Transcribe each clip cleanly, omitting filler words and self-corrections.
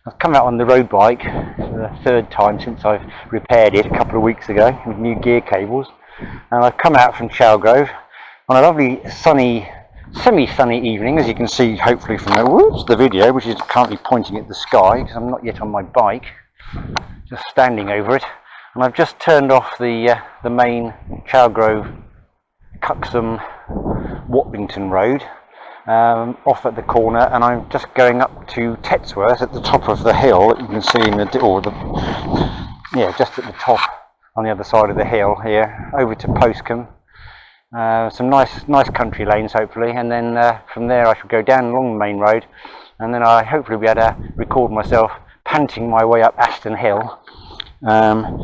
I've come out on the road bike for the third time since I've repaired it a couple of weeks ago with new gear cables, and I've come out from Chalgrove on a lovely sunny, semi-sunny evening, as you can see hopefully from the video, which is currently pointing at the sky because I'm not yet on my bike, just standing over it. And I've just turned off the main Chalgrove Cuxham Watlington road, off at the corner, and I'm just going up to Tetsworth at the top of the hill that you can see in just at the top on the other side of the hill here, over to Postcombe. Some nice country lanes hopefully, and then from there I shall go down along the main road, and then I hopefully be able to record myself panting my way up Aston Hill. Well,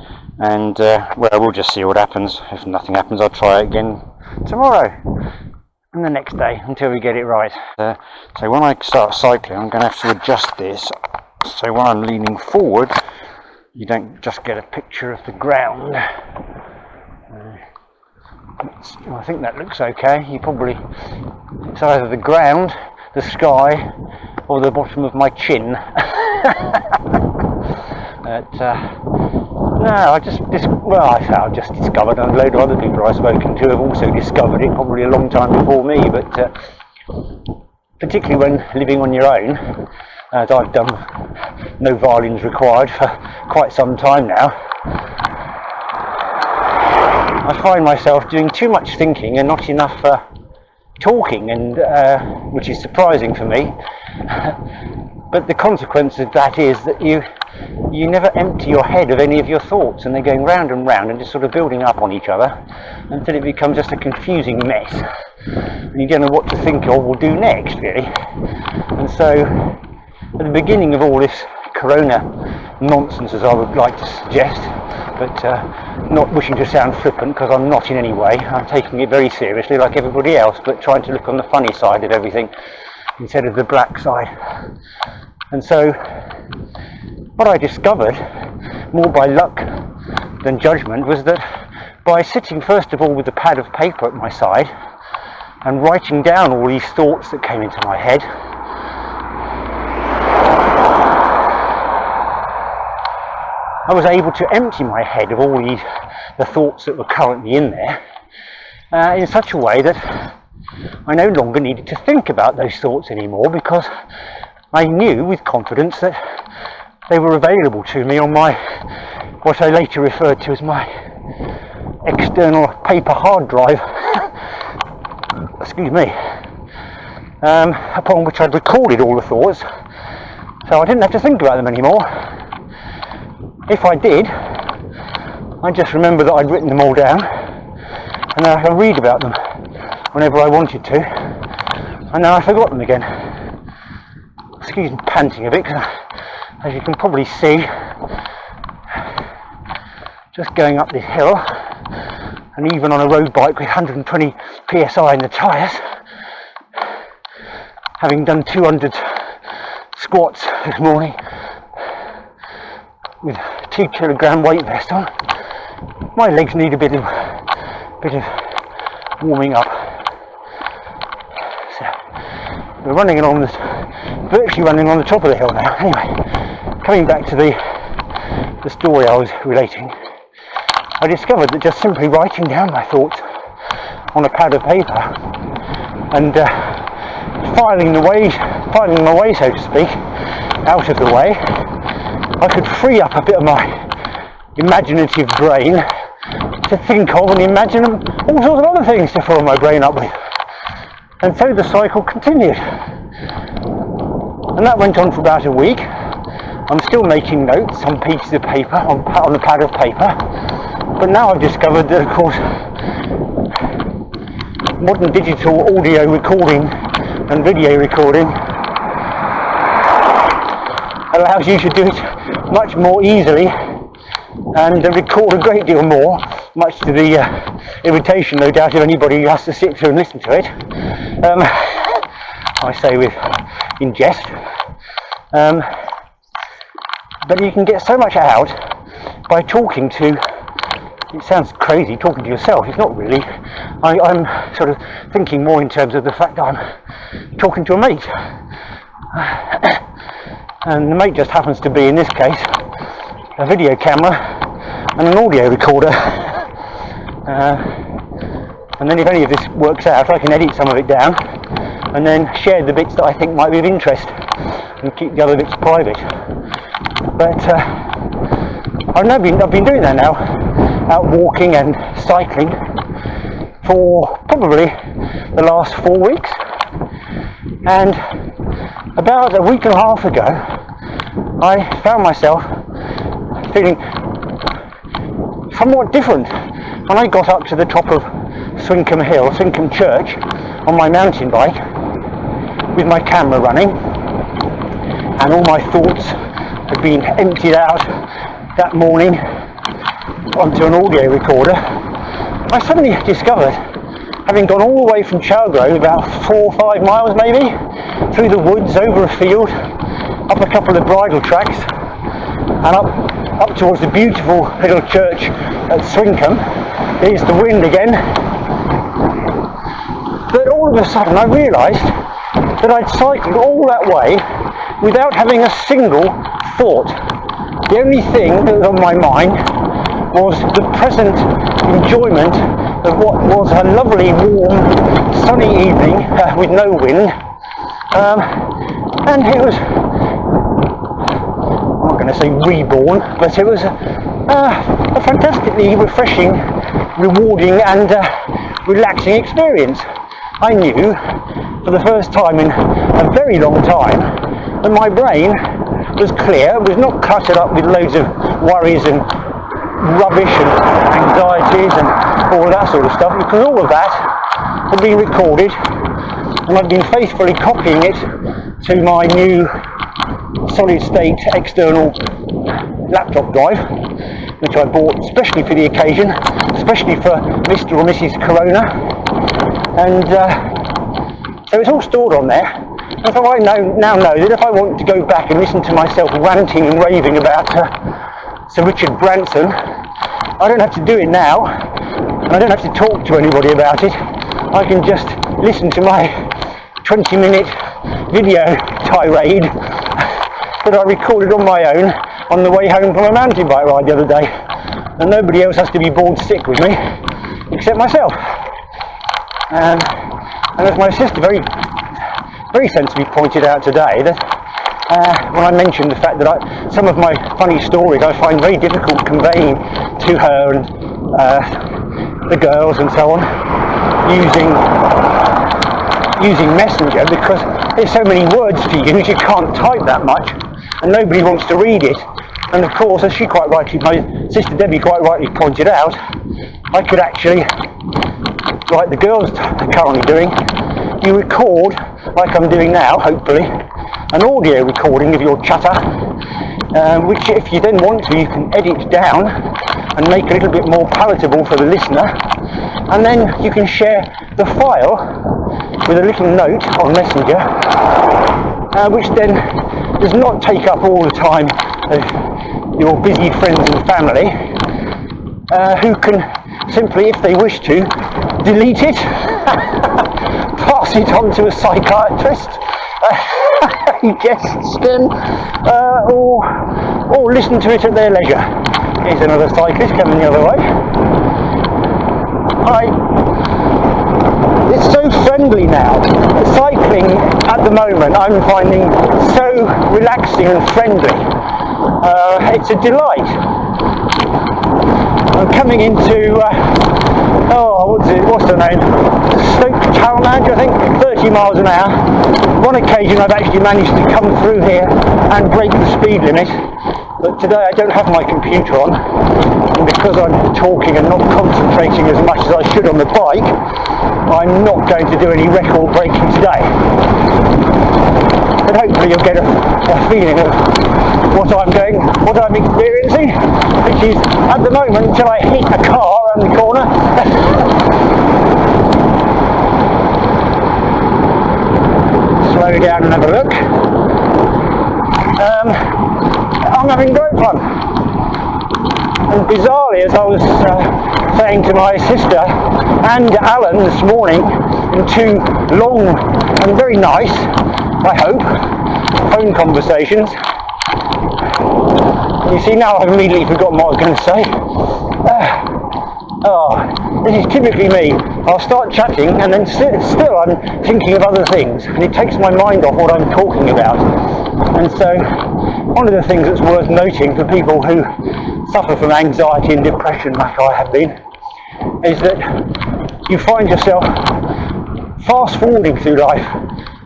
we'll just see what happens. If nothing happens, I'll try it again tomorrow and the next day until we get it right. So when I start cycling, I'm going to have to adjust this so when I'm leaning forward you don't just get a picture of the ground. I think that looks okay. It's either the ground, the sky, or the bottom of my chin. I've just discovered, and a load of other people I've spoken to have also discovered it probably a long time before me, but particularly when living on your own, as I've done, no violins required for quite some time now, I find myself doing too much thinking and not enough talking, and which is surprising for me. But the consequence of that is that you never empty your head of any of your thoughts, and they're going round and round and just sort of building up on each other until it becomes just a confusing mess, and you don't know what to think of or do next, really. And so at the beginning of all this corona nonsense, as I would like to suggest, but not wishing to sound flippant, because I'm not in any way, I'm taking it very seriously like everybody else, but trying to look on the funny side of everything instead of the black side. And so what I discovered, more by luck than judgment, was that by sitting first of all with a pad of paper at my side and writing down all these thoughts that came into my head, I was able to empty my head of all the thoughts that were currently in there in such a way that I no longer needed to think about those thoughts anymore, because I knew with confidence that they were available to me on my, what I later referred to as my external paper hard drive, excuse me, upon which I'd recorded all the thoughts, so I didn't have to think about them anymore. If I did, I just remember that I'd written them all down, and then I could read about them whenever I wanted to, and then I forgot them again. Excuse me panting a bit, because as you can probably see, just going up this hill, and even on a road bike with 120 psi in the tyres, having done 200 squats this morning with 2 kilogram weight vest on, my legs need a bit of warming up. So we're virtually running on the top of the hill now. Anyway, coming back to the story I was relating, I discovered that just simply writing down my thoughts on a pad of paper and filing my way, so to speak, out of the way, I could free up a bit of my imaginative brain to think of and imagine all sorts of other things to fill my brain up with. And so the cycle continued. And that went on for about a week. I'm still making notes on pieces of paper, on the pad of paper. But now I've discovered that, of course, modern digital audio recording and video recording allows you to do it much more easily and record a great deal more, much to the irritation, no doubt, of anybody who has to sit through and listen to it. I say in jest. But you can get so much out by talking to, it sounds crazy talking to yourself, it's not really. I'm sort of thinking more in terms of the fact that I'm talking to a mate. and the mate just happens to be, in this case, a video camera and an audio recorder. And then if any of this works out, I can edit some of it down and then share the bits that I think might be of interest and keep the other bits private. But I've been doing that now, out walking and cycling for probably the last 4 weeks, and about a week and a half ago I found myself feeling somewhat different when I got up to the top of Swincoln Hill, Swincoln Church, on my mountain bike with my camera running, and all my thoughts had been emptied out that morning onto an audio recorder. I suddenly discovered, having gone all the way from Chalgrove, about 4 or 5 miles maybe, through the woods, over a field, up a couple of bridle tracks, and up towards the beautiful little church at Swincoln. There's the wind again. But all of a sudden I realised that I'd cycled all that way without having a single thought. The only thing that was on my mind was the present enjoyment of what was a lovely, warm, sunny evening with no wind. And it was, I'm not going to say reborn, but it was a fantastically refreshing, rewarding and relaxing experience. I knew for the first time in a very long time that my brain was clear, was not cluttered up with loads of worries and rubbish and anxieties and all of that sort of stuff, because all of that had been recorded and I'd been faithfully copying it to my new solid state external laptop drive, which I bought especially for the occasion, especially for Mr. or Mrs. Corona. And so it's all stored on there. And so I now know that if I want to go back and listen to myself ranting and raving about Sir Richard Branson, I don't have to do it now, and I don't have to talk to anybody about it. I can just listen to my 20-minute video tirade that I recorded on my own on the way home from a mountain bike ride the other day, and nobody else has to be bored sick with me except myself. And as my sister very, very sensibly pointed out today, that when I mentioned the fact that some of my funny stories I find very difficult conveying to her and the girls and so on, using Messenger, because there's so many words to use, you can't type that much, and nobody wants to read it. And of course, as my sister Debbie quite rightly pointed out, I could actually, like the girls are currently doing, you record, like I'm doing now, hopefully, an audio recording of your chatter, which if you then want to, you can edit down and make a little bit more palatable for the listener, and then you can share the file with a little note on Messenger, which then does not take up all the time of your busy friends and family, who can simply, if they wish to, delete it, pass it on to a psychiatrist, guest skin, or listen to it at their leisure. Here's another cyclist coming the other way. It's so friendly now. Cycling at the moment I'm finding so relaxing and friendly. It's a delight. I'm coming into what's the name? Stoke Talmadge, I think, 30 miles an hour. On occasion I've actually managed to come through here and break the speed limit, but today I don't have my computer on, and because I'm talking and not concentrating as much as I should on the bike, I'm not going to do any record breaking today. But hopefully you'll get a feeling of what I'm experiencing, which is, at the moment, until I hit a car around the corner. Slow down and have a look. I'm having great fun. And bizarrely, as I was saying to my sister and Alan this morning, in two long and very nice, I hope, phone conversations. You see, now I've immediately forgotten what I was going to say. This is typically me. I'll start chatting and then still I'm thinking of other things, and it takes my mind off what I'm talking about. And so one of the things that's worth noting for people who suffer from anxiety and depression like I have been is that you find yourself fast forwarding through life,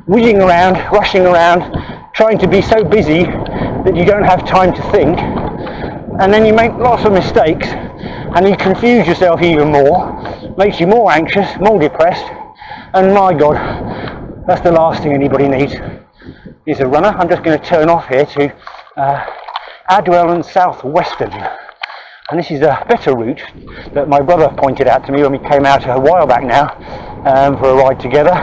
whizzing around, rushing around, trying to be so busy that you don't have time to think, and then you make lots of mistakes and you confuse yourself even more, makes you more anxious, more depressed, and my God, that's the last thing anybody needs is a runner. I'm just going to turn off here to Adwell and South Western, and this is a better route that my brother pointed out to me when we came out a while back now for a ride together.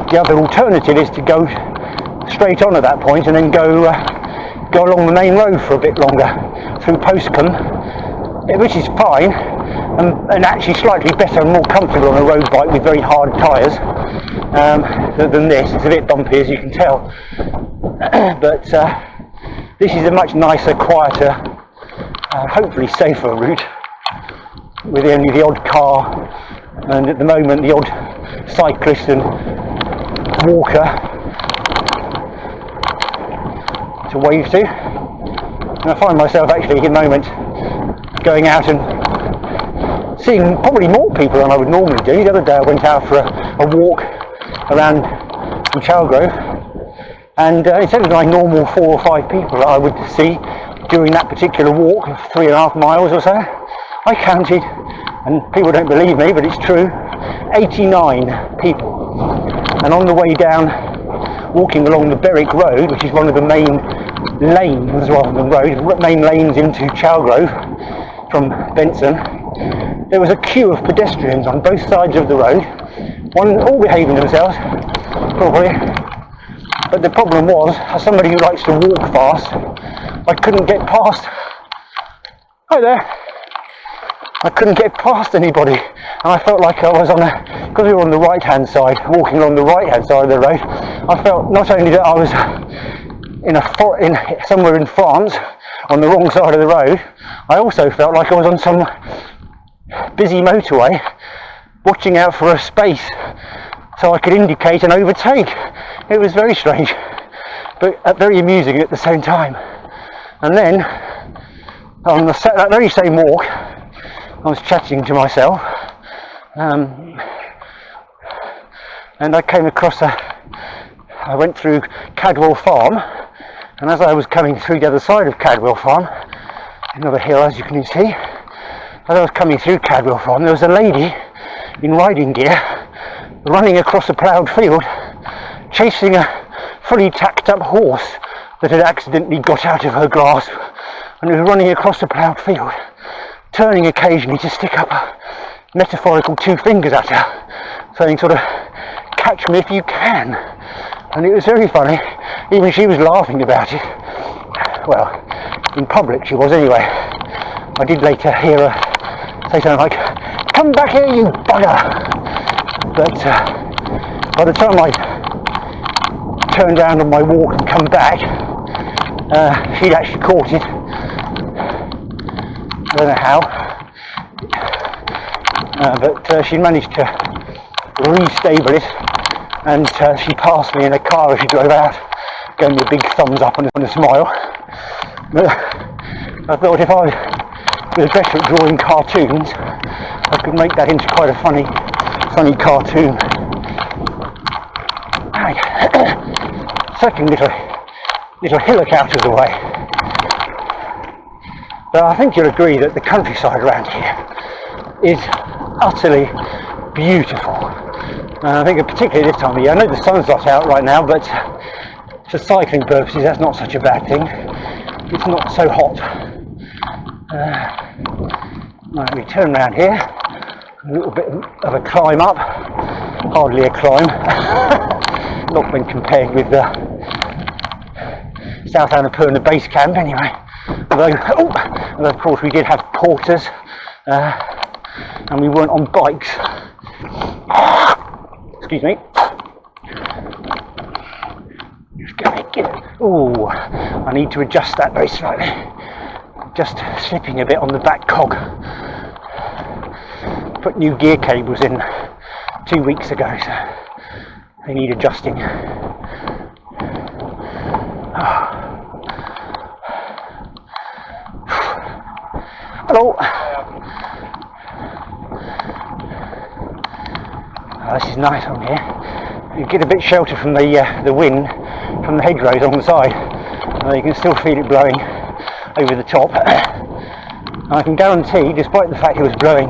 The other alternative is to go straight on at that point and then go along the main road for a bit longer through Postcombe, which is fine and actually slightly better and more comfortable on a road bike with very hard tyres than this. It's a bit bumpy, as you can tell, but this is a much nicer, quieter, hopefully safer route, with only the odd car and at the moment the odd cyclist and walker to wave to. And I find myself actually at the moment going out and seeing probably more people than I would normally do. The other day I went out for a walk around from Chalgrove, and instead of my normal 4 or 5 people that I would see during that particular walk of 3.5 miles or so, I counted, and people don't believe me but it's true, 89 people. And on the way down, walking along the Berwick Road, which is one of the main lanes rather than road, main lanes into Chalgrove from Benson, there was a queue of pedestrians on both sides of the road, one all behaving themselves properly, but the problem was, as somebody who likes to walk fast, I couldn't get past. Hi there. I couldn't get past anybody, and I felt like I was because we were on the right hand side, walking along the right hand side of the road, I felt not only that I was somewhere in France on the wrong side of the road, I also felt like I was on some busy motorway watching out for a space so I could indicate and overtake. It was very strange, but very amusing at the same time. And then on that very same walk I was chatting to myself, and I came across I went through Cadwell Farm, and as I was coming through the other side of Cadwell Farm, another hill as you can see, as I was coming through Cadwell Farm, there was a lady in riding gear running across a ploughed field, chasing a fully tacked up horse that had accidentally got out of her grasp, and was running across a ploughed field, turning occasionally to stick up a metaphorical 2 fingers at her, saying sort of, "Catch me if you can." And it was very funny. Even she was laughing about it. Well, in public she was anyway. I did later hear her say something like, "Come back here, you bugger!" But by the time I turned round on my walk and come back, she'd actually caught it. I don't know how, but she managed to restable it, and she passed me in a car as she drove out, gave me a big thumbs up and a smile. But I thought if I was better at drawing cartoons, I could make that into quite a funny cartoon. Second little hillock out of the way. But I think you'll agree that the countryside around here is utterly beautiful. I think particularly this time of year, I know the sun's not out right now, but for cycling purposes that's not such a bad thing. It's not so hot. Right, we turn around here, a little bit of a climb up, hardly a climb, not when compared with the South Annapurna base camp anyway. Although of course we did have porters, and we weren't on bikes. Excuse me. Oh, I need to adjust that very slightly. Just slipping a bit on the back cog. Put new gear cables in 2 weeks ago, so they need adjusting. Hello. Oh, this is nice on here. You get a bit shelter from the wind from the hedgerows on the side. You can still feel it blowing over the top. And I can guarantee, despite the fact it was blowing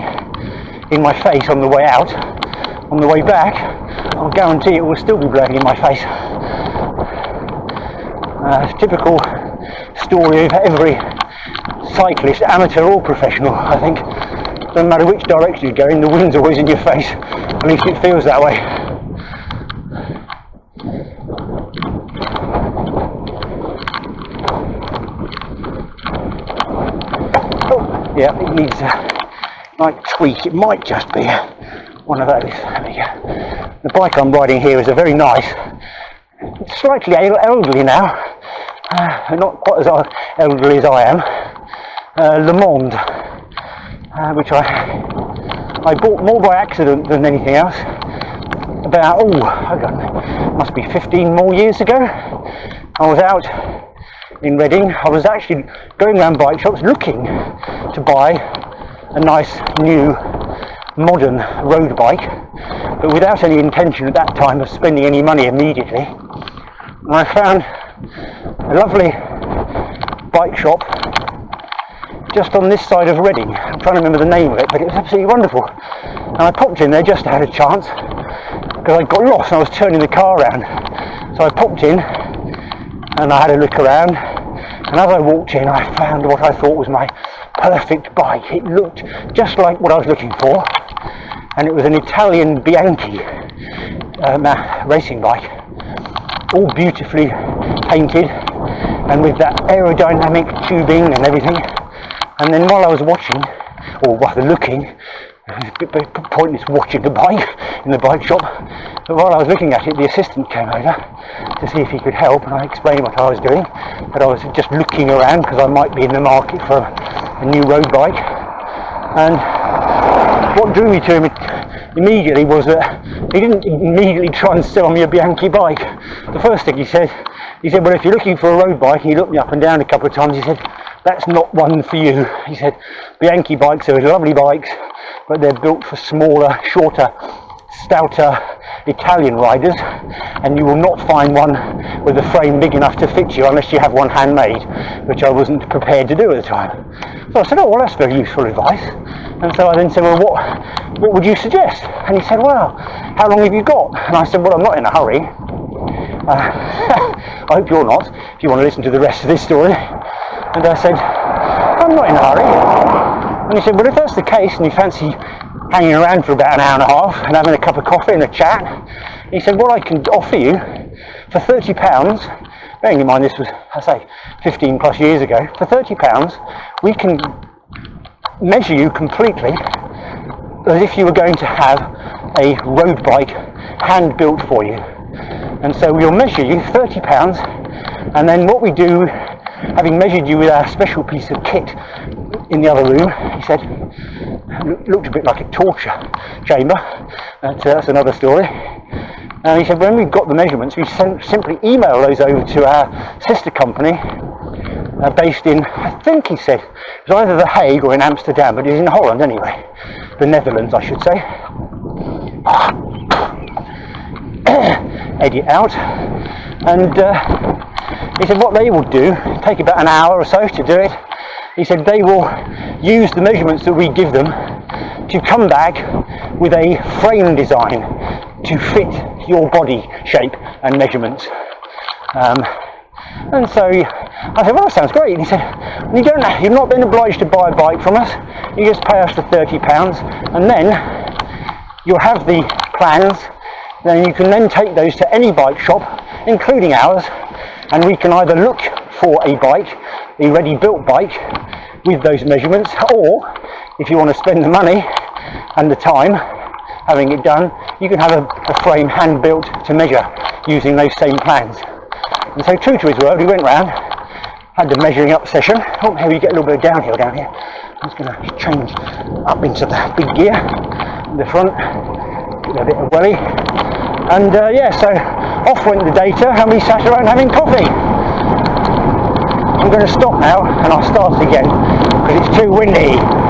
in my face on the way out, on the way back, I'll guarantee it will still be blowing in my face. Typical story of every cyclist, amateur or professional, I think. Doesn't matter which direction you go in, the wind's always in your face. At least it feels that way. Oh, yeah, it needs a light tweak. It might just be one of those. There we go. The bike I'm riding here is a very nice, slightly elderly now, not quite as elderly as I am, Le Monde, which I bought more by accident than anything else. About, must be 15 more years ago. I was out in Reading. I was actually going around bike shops looking to buy a nice new modern road bike, but without any intention at that time of spending any money immediately. And I found a lovely bike shop just on this side of Reading. I'm trying to remember the name of it, but it was absolutely wonderful. And I popped in there just to have a chance, because I got lost and I was turning the car around. So I popped in and I had a look around, and as I walked in I found what I thought was my perfect bike. It looked just like what I was looking for, and it was an Italian Bianchi racing bike, all beautifully painted and with that aerodynamic tubing and everything. And then while I was watching, or rather looking, it was a bit pointless watching a bike in the bike shop, but while I was looking at it, the assistant came over to see if he could help, and I explained what I was doing, that I was just looking around because I might be in the market for a new road bike. And what drew me to him immediately was that he didn't immediately try and sell me a Bianchi bike. The first thing he said, well, if you're looking for a road bike, and he looked me up and down a couple of times, he said, that's not one for you. He said, Bianchi bikes are lovely bikes, but they're built for smaller, shorter, stouter Italian riders, and you will not find one with a frame big enough to fit you unless you have one handmade, which I wasn't prepared to do at the time. So I said, oh, well, that's very useful advice. And so I then said, well, what would you suggest? And he said, well, how long have you got? And I said, well, I'm not in a hurry. I hope you're not, if you want to listen to the rest of this story. And I said, I'm not in a hurry. And he said, well, if that's the case and you fancy hanging around for about an hour and a half and having a cup of coffee and a chat, he said, what I can offer you for £30, bearing in mind this was, I say, 15 plus years ago, for £30 we can measure you completely as if you were going to have a road bike hand built for you. And so we'll measure you £30, and then what we do, having measured you with our special piece of kit in the other room, he said, looked a bit like a torture chamber, that's another story. And he said, when we've got the measurements, we simply email those over to our sister company, based in, I think he said, it was either The Hague or in Amsterdam, but it was in Holland anyway, the Netherlands I should say. Edit out. And he said what they will do, take about an hour or so to do it, he said they will use the measurements that we give them to come back with a frame design to fit your body shape and measurements. And so I said, well, that sounds great. And he said, you've not been obliged to buy a bike from us, you just pay us the £30, and then you'll have the plans. Then you can then take those to any bike shop, including ours, and we can either look for a bike, a ready-built bike, with those measurements, or if you want to spend the money and the time having it done, you can have a frame hand-built to measure using those same plans. And so true to his word, he went round, had the measuring up session. Oh, here we get a little bit of downhill down here. I'm just going to change up into the big gear in the front, give it a bit of welly. And yeah, so off went the data and we sat around having coffee. I'm going to stop now and I'll start again because it's too windy.